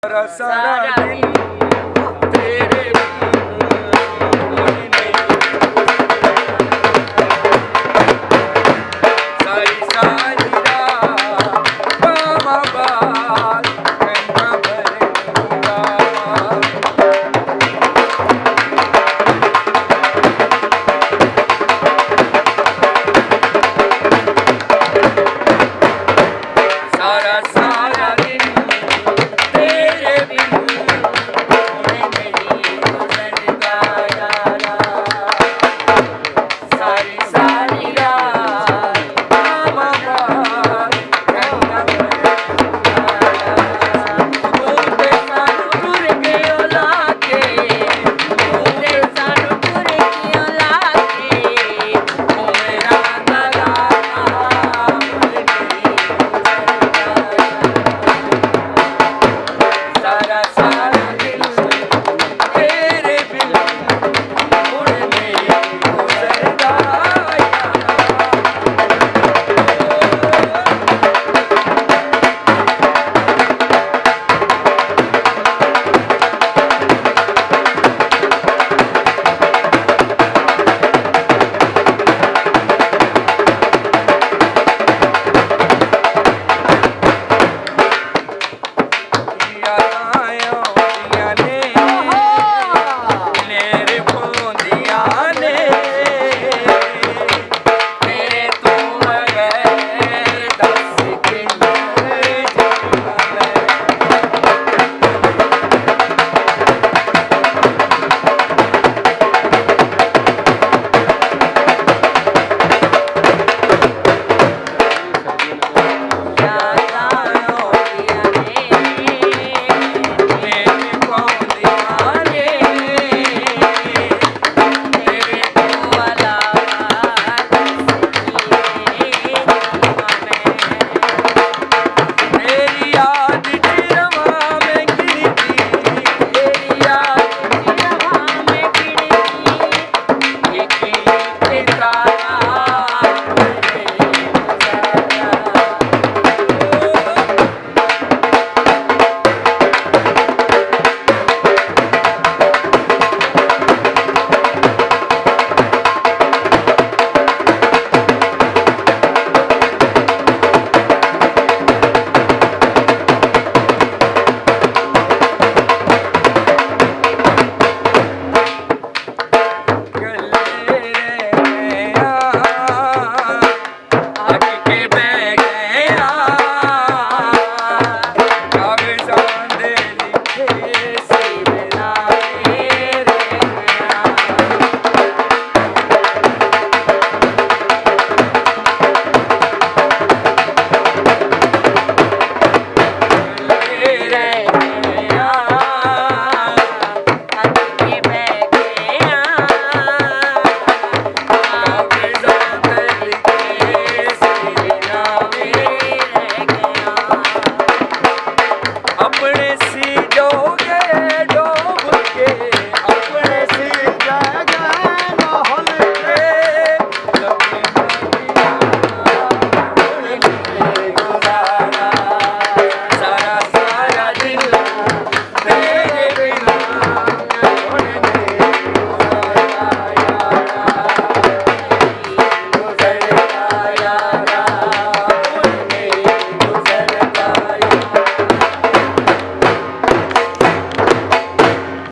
सारा सारा दिन तेरे सारी सारी रात मामा बाल कहना भरेगा सारा सारा दिन तेरे बिन मैं नहीं गुजरता यारा सारी सारी रात मामा बाल कहना भरेगा तूने सानू टुर के लाके तूने सानू टुर के लाके ओ मेरा गला सारा सारा दिल तेरे बिन मुड़ नहीं गुजरता अपने सी जोगे